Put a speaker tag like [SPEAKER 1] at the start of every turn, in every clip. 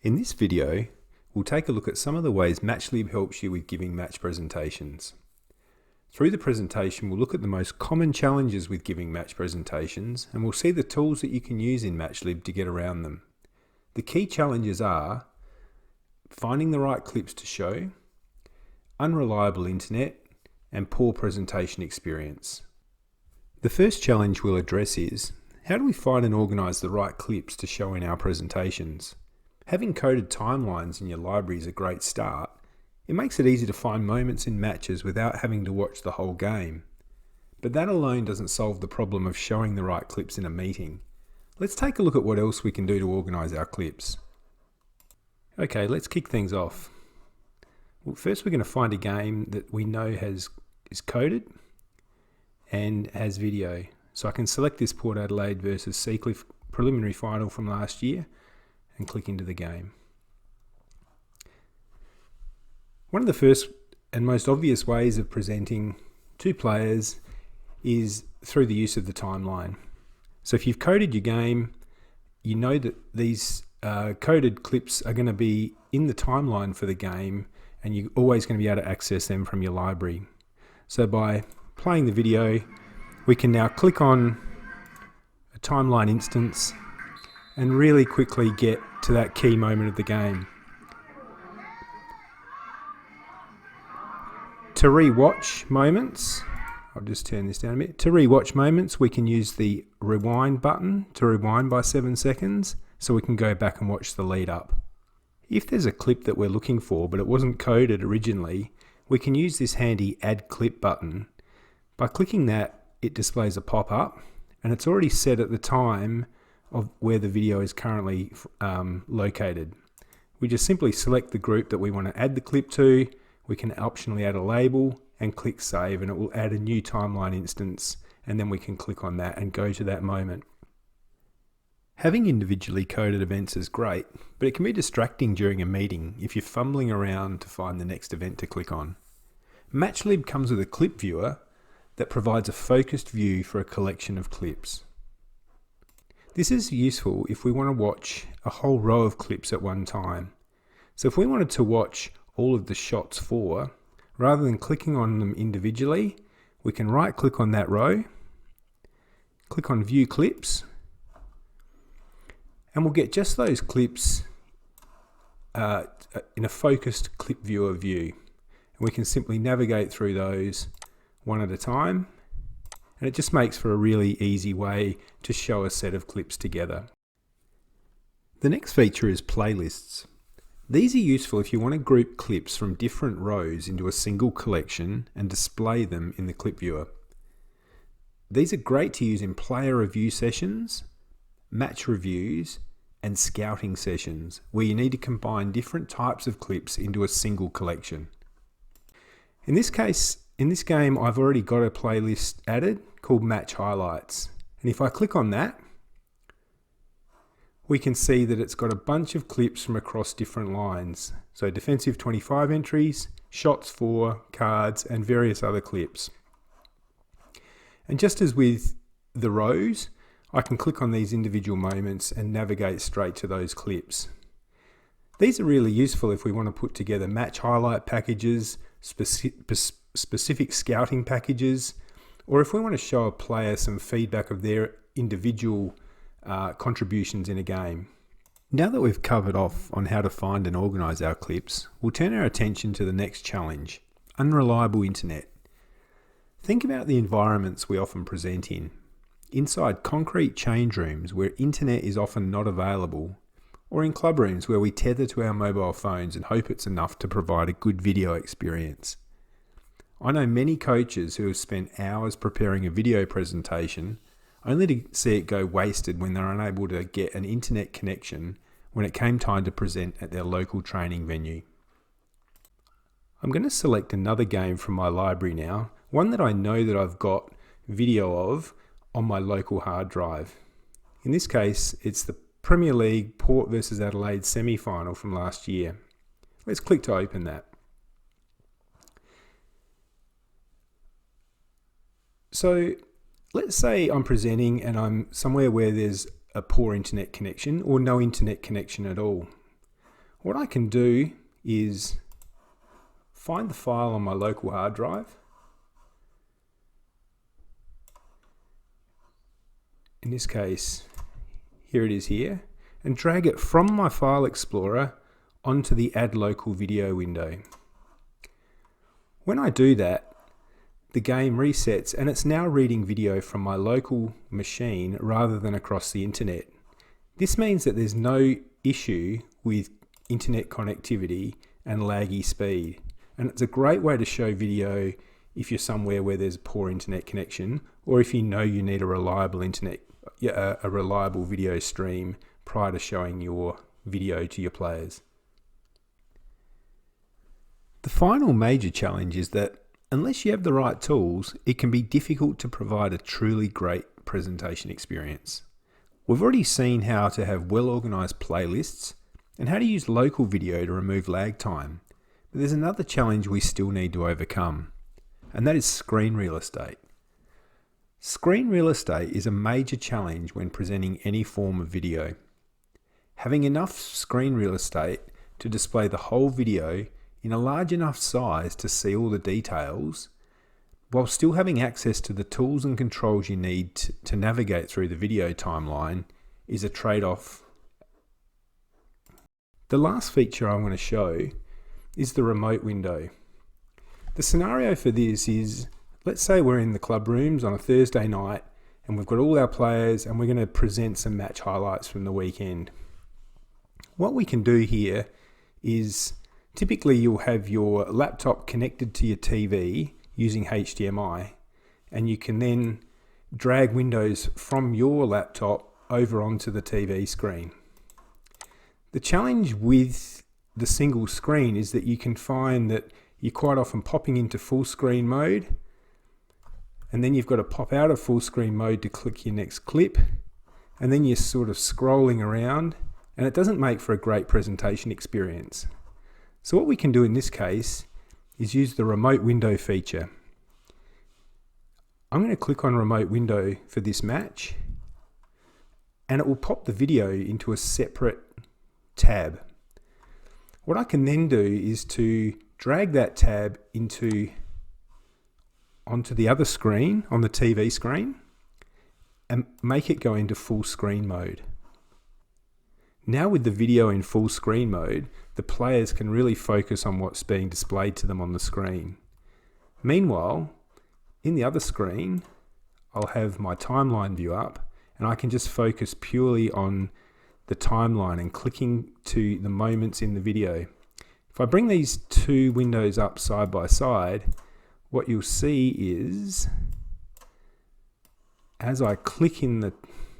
[SPEAKER 1] In this video, we'll take a look at some of the ways Matchlib helps you with giving match presentations. Through the presentation, we'll look at the most common challenges with giving match presentations, and we'll see the tools that you can use in Matchlib to get around them. The key challenges are finding the right clips to show, unreliable internet, and poor presentation experience. The first challenge we'll address is, how do we find and organise the right clips to show in our presentations? Having coded timelines in your library is a great start. It makes it easy to find moments in matches without having to watch the whole game. But that alone doesn't solve the problem of showing the right clips in a meeting. Let's take a look at what else we can do to organise our clips. Okay, let's kick things off. Well, first we're going to find a game that we know is coded and has video. So I can select this Port Adelaide versus Seacliff preliminary final from last year and click into the game. One of the first and most obvious ways of presenting to players is through the use of the timeline. So if you've coded your game, you know that these coded clips are going to be in the timeline for the game, and you're always going to be able to access them from your library. So by playing the video, we can now click on a timeline instance and really quickly get to that key moment of the game. To re-watch moments, I'll just turn this down a bit. To re-watch moments, we can use the rewind button to rewind by 7 seconds, so we can go back and watch the lead up. If there's a clip that we're looking for, but it wasn't coded originally, we can use this handy Add Clip button. By clicking that, it displays a pop-up, and it's already set at the time of where the video is currently located. We just simply select the group that we want to add the clip to. We can optionally add a label and click save, and it will add a new timeline instance, and then we can click on that and go to that moment. Having individually coded events is great, but it can be distracting during a meeting if you're fumbling around to find the next event to click on. Matchlib comes with a clip viewer that provides a focused view for a collection of clips. This is useful if we want to watch a whole row of clips at one time. So if we wanted to watch all of the shots for, rather than clicking on them individually, we can right click on that row, click on View Clips, and we'll get just those clips in a focused clip viewer view. And we can simply navigate through those one at a time, and it just makes for a really easy way to show a set of clips together. The next feature is playlists. These are useful if you want to group clips from different rows into a single collection and display them in the clip viewer. These are great to use in player review sessions, match reviews, and scouting sessions, where you need to combine different types of clips into a single collection. In this case, in this game, I've already got a playlist added called Match Highlights. And if I click on that, we can see that it's got a bunch of clips from across different lines. So defensive 25 entries, shots for, cards, and various other clips. And just as with the rows, I can click on these individual moments and navigate straight to those clips. These are really useful if we want to put together match highlight packages, specific scouting packages, or if we want to show a player some feedback of their individual contributions in a game. Now that we've covered off on how to find and organise our clips, we'll turn our attention to the next challenge, unreliable internet. Think about the environments we often present in. Inside concrete change rooms where internet is often not available, or in club rooms where we tether to our mobile phones and hope it's enough to provide a good video experience. I know many coaches who have spent hours preparing a video presentation only to see it go wasted when they're unable to get an internet connection when it came time to present at their local training venue. I'm going to select another game from my library now, one that I know that I've got video of on my local hard drive. In this case, it's the Premier League Port versus Adelaide semi-final from last year. Let's click to open that. So let's say I'm presenting and I'm somewhere where there's a poor internet connection or no internet connection at all. What I can do is find the file on my local hard drive. In this case, here it is here, and drag it from my file explorer onto the Add Local Video window. When I do that, the game resets and it's now reading video from my local machine rather than across the internet. This means that there's no issue with internet connectivity and laggy speed. And it's a great way to show video if you're somewhere where there's a poor internet connection, or if you know you need a reliable video stream prior to showing your video to your players. The final major challenge is that unless you have the right tools, it can be difficult to provide a truly great presentation experience. We've already seen how to have well-organized playlists and how to use local video to remove lag time. But there's another challenge we still need to overcome, and that is screen real estate. Screen real estate is a major challenge when presenting any form of video. Having enough screen real estate to display the whole video in a large enough size to see all the details, while still having access to the tools and controls you need to navigate through the video timeline, is a trade-off. The last feature I want to show is the remote window. The scenario for this is, let's say we're in the club rooms on a Thursday night and we've got all our players and we're going to present some match highlights from the weekend. What we can do here is, typically you'll have your laptop connected to your TV using HDMI, and you can then drag windows from your laptop over onto the TV screen. The challenge with the single screen is that you can find that you're quite often popping into full screen mode, and then you've got to pop out of full screen mode to click your next clip, and then you're sort of scrolling around, and it doesn't make for a great presentation experience. So what we can do in this case is use the remote window feature. I'm going to click on remote window for this match, and it will pop the video into a separate tab. What I can then do is to drag that tab onto the other screen, on the TV screen, and make it go into full screen mode. Now with the video in full screen mode, the players can really focus on what's being displayed to them on the screen. Meanwhile, in the other screen, I'll have my timeline view up, and I can just focus purely on the timeline and clicking to the moments in the video. If I bring these two windows up side by side, what you'll see is, as I click in the,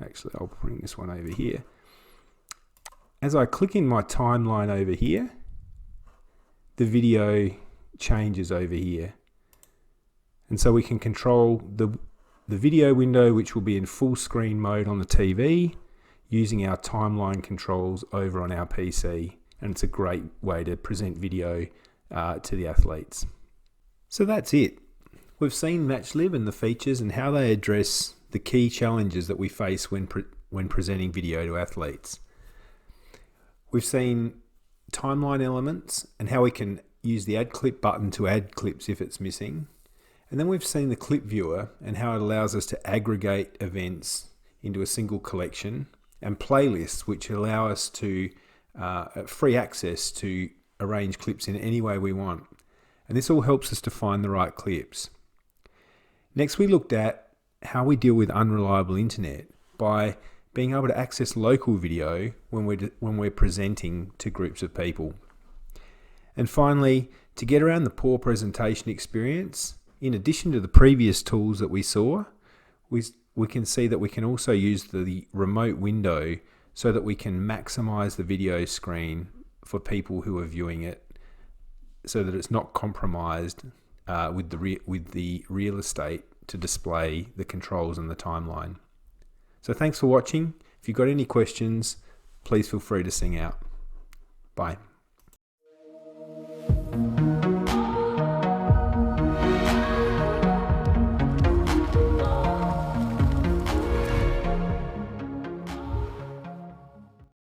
[SPEAKER 1] actually I'll bring this one over here. As I click in my timeline over here, the video changes over here. And so we can control the video window, which will be in full screen mode on the TV, using our timeline controls over on our PC. And it's a great way to present video to the athletes. So that's it. We've seen Matchlib and the features and how they address the key challenges that we face when presenting video to athletes. We've seen timeline elements and how we can use the add clip button to add clips if it's missing. And then we've seen the clip viewer and how it allows us to aggregate events into a single collection, and playlists, which allow us to free access to arrange clips in any way we want. And this all helps us to find the right clips. Next, we looked at how we deal with unreliable internet by being able to access local video when we're presenting to groups of people. And finally, to get around the poor presentation experience, in addition to the previous tools that we saw, we can see that we can also use the remote window so that we can maximize the video screen for people who are viewing it, so that it's not compromised with the real estate to display the controls and the timeline. So thanks for watching. If you've got any questions, please feel free to sing out. Bye.